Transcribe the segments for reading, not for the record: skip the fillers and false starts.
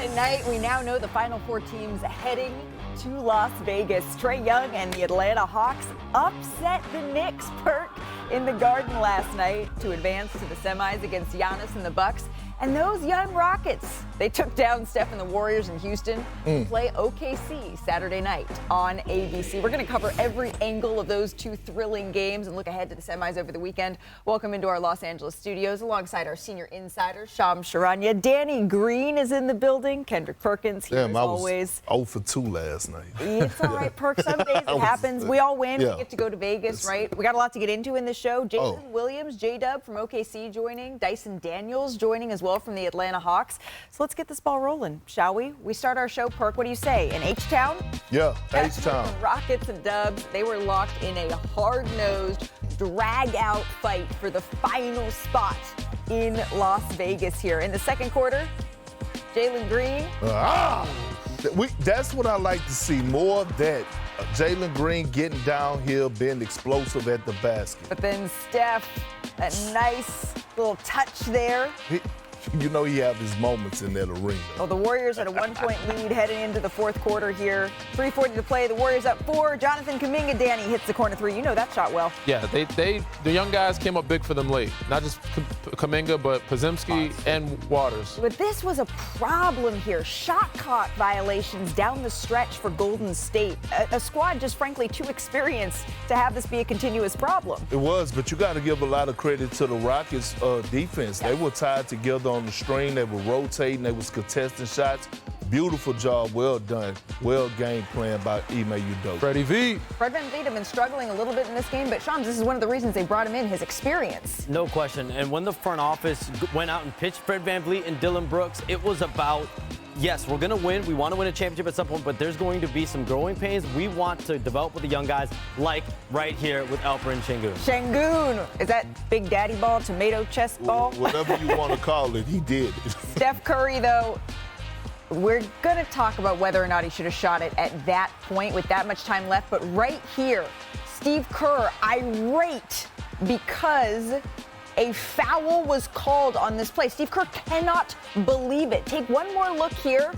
Tonight, we now know the Final Four teams heading to Las Vegas. Trae Young and the Atlanta Hawks upset the Knicks, Perk, in the Garden last night to advance to the semis against Giannis and the Bucks. And those young Rockets, they took down Steph and the Warriors in Houston to play OKC Saturday night on ABC. We're going to cover every angle of those two thrilling games and look ahead to the semis over the weekend. Welcome into our Los Angeles studios alongside our senior insider, Charania. Danny Green is in the building. Kendrick Perkins here as always. I was 0 for 2 last night. It's all right, Perk. Some days it happens. We all win. Yeah. We get to go to Vegas, right? We got a lot to get into in the show. Jason Williams, J-Dub from OKC joining. Dyson Daniels joining as well from the Atlanta Hawks. So let's get this ball rolling, shall we? We start our show, Perk. What do you say? In H-Town? Yeah, H-Town. Rockets and Dubs, they were locked in a hard-nosed, drag-out fight for the final spot in Las Vegas here. In the second quarter, Jalen Green. That's what I like to see, more of that. Jalen Green getting downhill, being explosive at the basket. But then Steph, that nice little touch there. You know he have his moments in that arena. Well, the Warriors had a 1-point lead heading into the fourth quarter here. 3:40 to play. The Warriors up 4. Jonathan Kuminga, Danny, hits the corner 3. You know that shot well. Yeah, the young guys came up big for them late. Not just Kuminga, but Podziemski and Waters. But this was a problem here. Shot clock violations down the stretch for Golden State. A squad just frankly too experienced to have this be a continuous problem. It was, but you got to give a lot of credit to the Rockets defense. They were tied together on the string. They were rotating. They was contesting shots. Beautiful job. Well done. Well game plan by Ime Udoka. Freddie V. Fred VanVleet have been struggling a little bit in this game, but Shams, this is one of the reasons they brought him in, his experience. No question. And when the front office went out and pitched Fred VanVleet and Dillon Brooks, it was about, yes, we're going to win. We want to win a championship at some point, but there's going to be some growing pains. We want to develop with the young guys, like right here with Alperen Sengun. Sengun. Is that Big Daddy ball, tomato chest ball? Whatever you want to call it, he did. Steph Curry, though, we're going to talk about whether or not he should have shot it at that point with that much time left. But right here, Steve Kerr irate because a foul was called on this play. Steve Kerr cannot believe it. Take one more look here.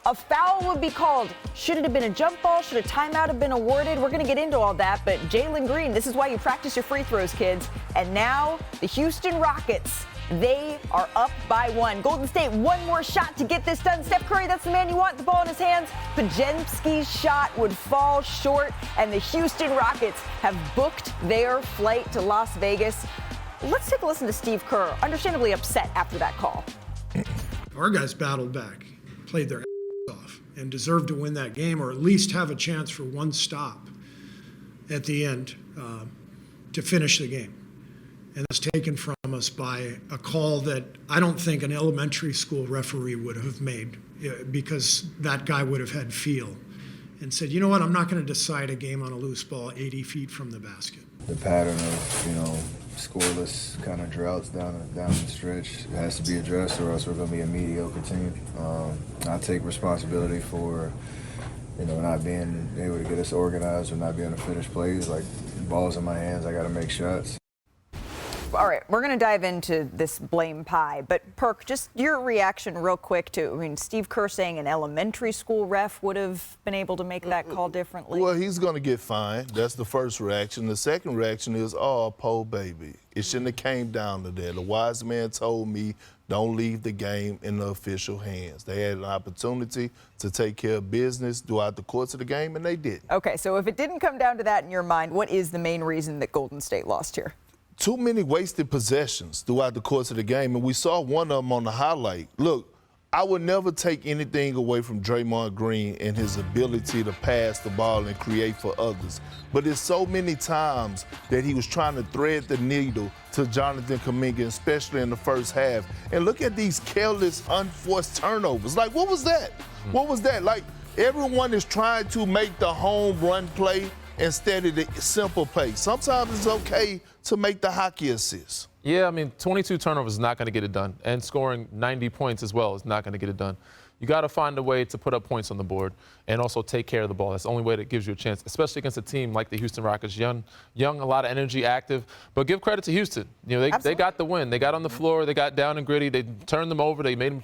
A foul would be called. Should it have been a jump ball? Should a timeout have been awarded? We're going to get into all that. But Jalen Green, this is why you practice your free throws, kids. And now the Houston Rockets, they are up by 1. Golden State, one more shot to get this done. Steph Curry, that's the man you want, the ball in his hands. Podziemski's shot would fall short, and the Houston Rockets have booked their flight to Las Vegas. Let's take a listen to Steve Kerr, understandably upset after that call. Our guys battled back, played their off, and deserved to win that game, or at least have a chance for one stop at the end to finish the game. And that's taken from us by a call that I don't think an elementary school referee would have made, because that guy would have had feel and said, you know what, I'm not going to decide a game on a loose ball 80 feet from the basket. The pattern of, scoreless kind of droughts down the stretch has to be addressed, or else we're going to be a mediocre team. I take responsibility for, not being able to get us organized or not being able to finish plays. Like, balls in my hands, I got to make shots. All right, we're going to dive into this blame pie, but Perk, just your reaction real quick to, Steve Kerr saying an elementary school ref would have been able to make that call differently. Well, he's going to get fined. That's the first reaction. The second reaction is, oh, po baby. It shouldn't have came down to that. A wise man told me, don't leave the game in the official hands. They had an opportunity to take care of business throughout the course of the game, and they didn't. Okay, so if it didn't come down to that in your mind, what is the main reason that Golden State lost here? Too many wasted possessions throughout the course of the game, and we saw one of them on the highlight. Look, I would never take anything away from Draymond Green and his ability to pass the ball and create for others. But it's so many times that he was trying to thread the needle to Jonathan Kuminga, especially in the first half. And look at these careless, unforced turnovers. Like, what was that? What was that? Like, everyone is trying to make the home run play instead of the simple play. Sometimes it's okay to make the hockey assist. Yeah, 22 turnovers is not going to get it done. And scoring 90 points as well is not going to get it done. You got to find a way to put up points on the board and also take care of the ball. That's the only way that gives you a chance, especially against a team like the Houston Rockets. Young, a lot of energy, active. But give credit to Houston. They got the win. They got on the floor. They got down and gritty. They turned them over. They made them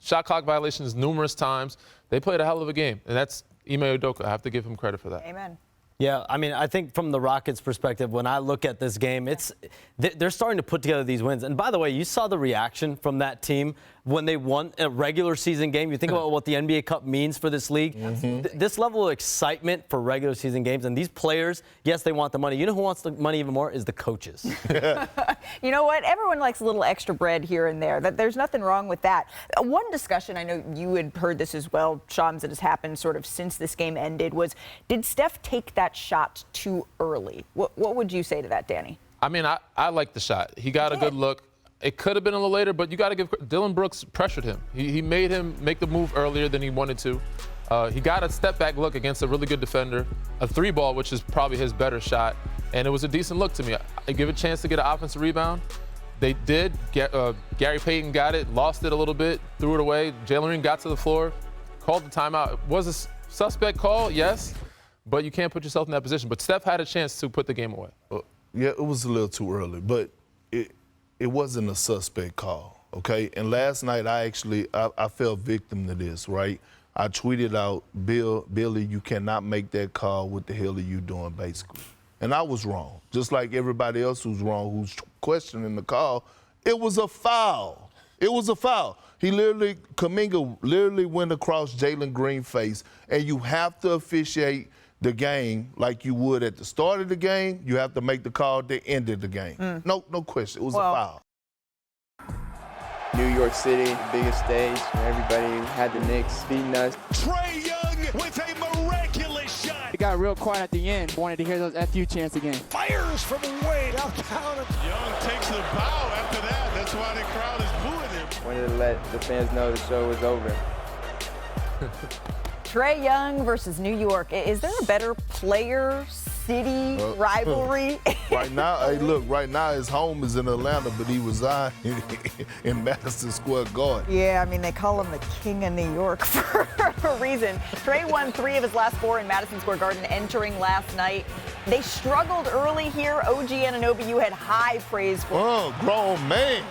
shot clock violations numerous times. They played a hell of a game, and that's Ime Udoka. I have to give him credit for that. Amen. Yeah, I mean, I think from the Rockets' perspective, when I look at this game, they're starting to put together these wins. And by the way, you saw the reaction from that team when they won a regular season game. You think about what the NBA Cup means for this league. This level of excitement for regular season games, and these players, yes, they want the money. You know who wants the money even more is the coaches. You know what? Everyone likes a little extra bread here and there. There's nothing wrong with that. One discussion, I know you had heard this as well, Shams, that has happened sort of since this game ended, was did Steph take that shot too early? What would you say to that, Danny? I mean, I like the shot. He got a good look. It could have been a little later, but you got to give Dylan Brooks pressured him. He made him make the move earlier than he wanted to. He got a step back look against a really good defender, a 3-ball, which is probably his better shot, and it was a decent look to me. I give a chance to get an offensive rebound. They did. Gary Payton got it, lost it a little bit, threw it away. Jalen Green got to the floor, called the timeout. Was a suspect call, yes, but you can't put yourself in that position. But Steph had a chance to put the game away. Yeah, it was a little too early, but it wasn't a suspect call, okay? And last night I fell victim to this, right? I tweeted out, Billy, you cannot make that call. What the hell are you doing, basically? And I was wrong, just like everybody else who's wrong, who's questioning the call. It was a foul. It was a foul. Kuminga literally went across Jalen Green's face, and you have to officiate the game like you would at the start of the game. You have to make the call at the end of the game. No question. It was a foul. New York City, the biggest stage. Everybody had the Knicks beating us. Trae Young with a miraculous shot. It got real quiet at the end. Wanted to hear those FU chants again. Fires from way downtown. Young takes the bow after that. That's why the crowd is booing him. Wanted to let the fans know the show was over. Trae Young versus New York. Is there a better player-city rivalry? Right now, hey, look, right now his home is in Atlanta, but he resides in Madison Square Garden. Yeah, I mean, they call him the king of New York for a reason. Trae won 3 of his last 4 in Madison Square Garden entering last night. They struggled early here. OG Anunoby, you had high praise for. Oh, grown man.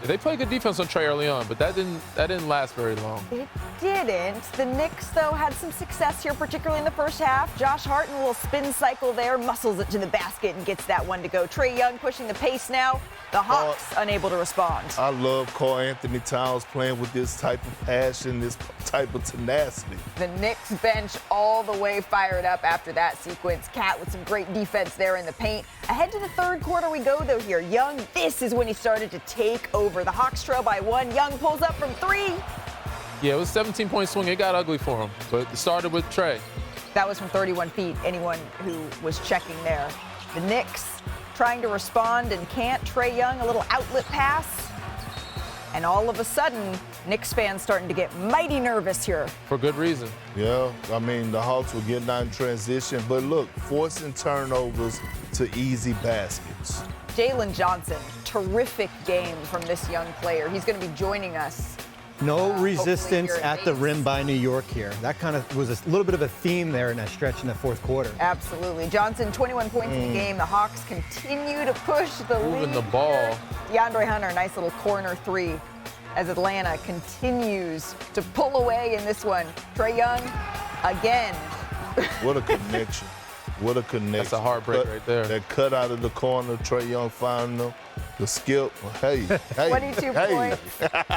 They played good defense on Trae early on, but that didn't last very long. It didn't. The Knicks, though, had some success here, particularly in the first half. Josh Hart in a little spin cycle there, muscles it to the basket and gets that one to go. Trae Young pushing the pace now. The Hawks unable to respond. I love Karl Anthony Towns playing with this type of passion, this type of tenacity. The Knicks bench all the way fired up after that sequence. Cat with some great defense there in the paint. Ahead to the third quarter we go, though, here. Young, this is when he started to take over. The Hawks trail by 1. Young pulls up from 3. Yeah, it was a 17-point swing. It got ugly for him, but it started with Trae. That was from 31 feet, anyone who was checking there. The Knicks trying to respond and can't. Trae Young, a little outlet pass. And all of a sudden, Knicks fans starting to get mighty nervous here. For good reason. Yeah, I mean, the Hawks were getting out in transition, but look, forcing turnovers to easy baskets. Jalen Johnson, terrific game from this young player. He's going to be joining us. No resistance here in at the Vegas. rim by New York here. That kind of was a little bit of a theme there in that stretch in the fourth quarter. Absolutely. Johnson, 21 points in the game. The Hawks continue to push the lead. Moving the ball. DeAndre Hunter, nice little corner 3 as Atlanta continues to pull away in this one. Trae Young, again. What a connection. What a connection. That's a heartbreak right there. That cut out of the corner, Trae Young finding them. The skip, hey. 22 points,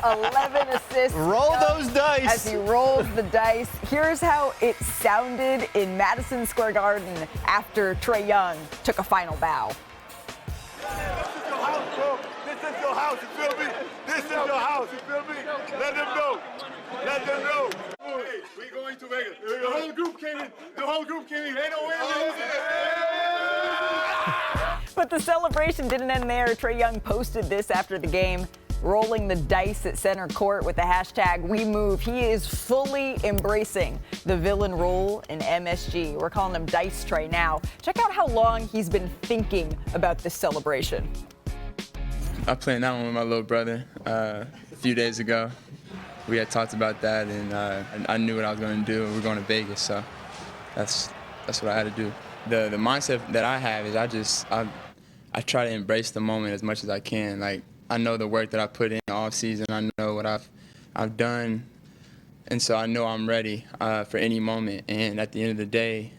11 assists. Roll those dice. As he rolls the dice. Here's how it sounded in Madison Square Garden after Trae Young took a final bow. This is your house, bro. This is your house, you feel me? This is your house, you feel me? Let them know. Let them know. Hey, we going to Vegas. The whole group came in. The whole group came in. They don't win. But the celebration didn't end there. Trae Young posted this after the game, rolling the dice at center court with the hashtag #WeMove. He is fully embracing the villain role in MSG. We're calling him Dice Trae now. Check out how long he's been thinking about this celebration. I planned that one with my little brother a few days ago. We had talked about that, and I knew what I was going to do. We were going to Vegas, so that's what I had to do. The mindset that I have is I try to embrace the moment as much as I can. Like, I know the work that I put in off season. I know what I've I've done, and so I know I'm ready for any moment. And at the end of the day,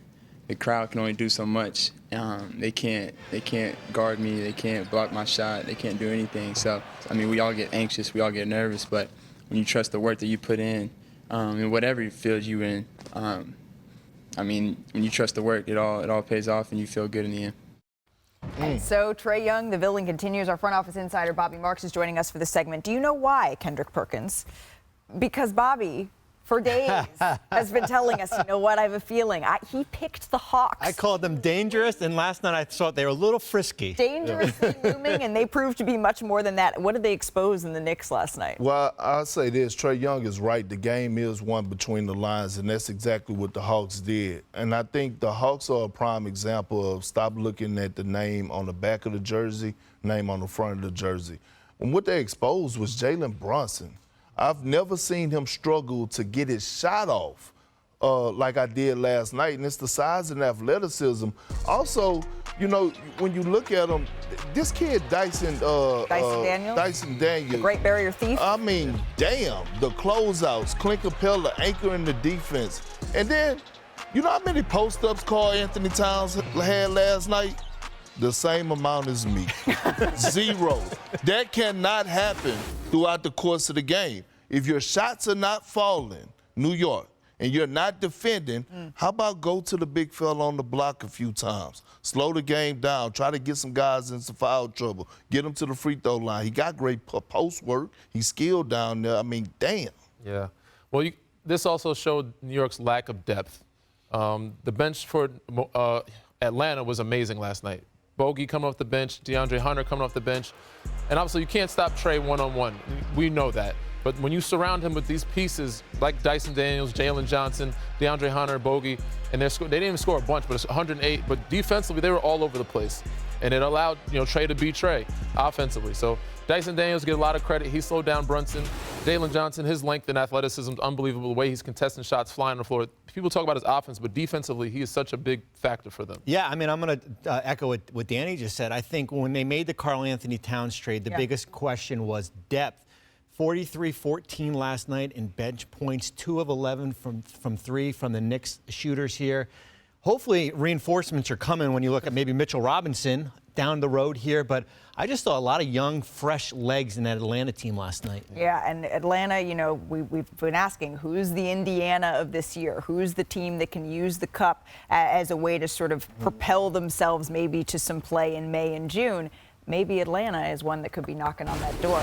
the crowd can only do so much. They can't guard me. They can't block my shot. They can't do anything. So, I mean, we all get anxious. We all get nervous. But when you trust the work that you put in whatever field you in, I mean, when you trust the work, it all pays off, and you feel good in the end. And so Trae Young, the villain, continues. Our front office insider, Bobby Marks, is joining us for this segment. Do you know why, Kendrick Perkins? Because Bobby, for days, has been telling us, you know what, I have a feeling. He picked the Hawks. I called them dangerous, and last night I thought they were a little frisky. Dangerously looming, and they proved to be much more than that. What did they expose in the Knicks last night? Well, I'll say this. Trae Young is right. The game is won between the lines, and that's exactly what the Hawks did. And I think the Hawks are a prime example of stop looking at the name on the back of the jersey, name on the front of the jersey. And what they exposed was Jalen Brunson. I've never seen him struggle to get his shot off like I did last night, and it's the size and athleticism. Also, you know, when you look at him, this kid Dyson Daniels, the great barrier thief. I mean, damn, the closeouts, Clint Capella anchoring the defense. And then, you know how many post-ups Karl Anthony Towns had last night? The same amount as me. 0. That cannot happen throughout the course of the game. If your shots are not falling, New York, and you're not defending, how about go to the big fella on the block a few times? Slow the game down. Try to get some guys in some foul trouble. Get them to the free throw line. He got great post work. He's skilled down there. I mean, damn. Yeah. Well, this also showed New York's lack of depth. The bench for Atlanta was amazing last night. Bogey coming off the bench, DeAndre Hunter coming off the bench. And obviously you can't stop Trae one-on-one. We know that. But when you surround him with these pieces like Dyson Daniels, Jalen Johnson, DeAndre Hunter, Bogey, and they didn't even score a bunch, but it's 108. But defensively, they were all over the place. And it allowed, Trae to beat Trae offensively. So Dyson Daniels get a lot of credit. He slowed down Brunson. Jalen Johnson, his length and athleticism is unbelievable. The way he's contesting shots, flying on the floor. People talk about his offense, but defensively, he is such a big factor for them. Yeah, I mean, I'm going to echo what Danny just said. I think when they made the Karl Anthony Towns trade, the biggest question was depth. 43-14 last night in bench points, 2 of 11 from 3 from the Knicks shooters here. Hopefully reinforcements are coming when you look at maybe Mitchell Robinson down the road here, but I just saw a lot of young, fresh legs in that Atlanta team last night. Yeah, and Atlanta, we've been asking, who's the Indiana of this year? Who's the team that can use the cup as a way to sort of propel themselves maybe to some play in May and June? Maybe Atlanta is one that could be knocking on that door.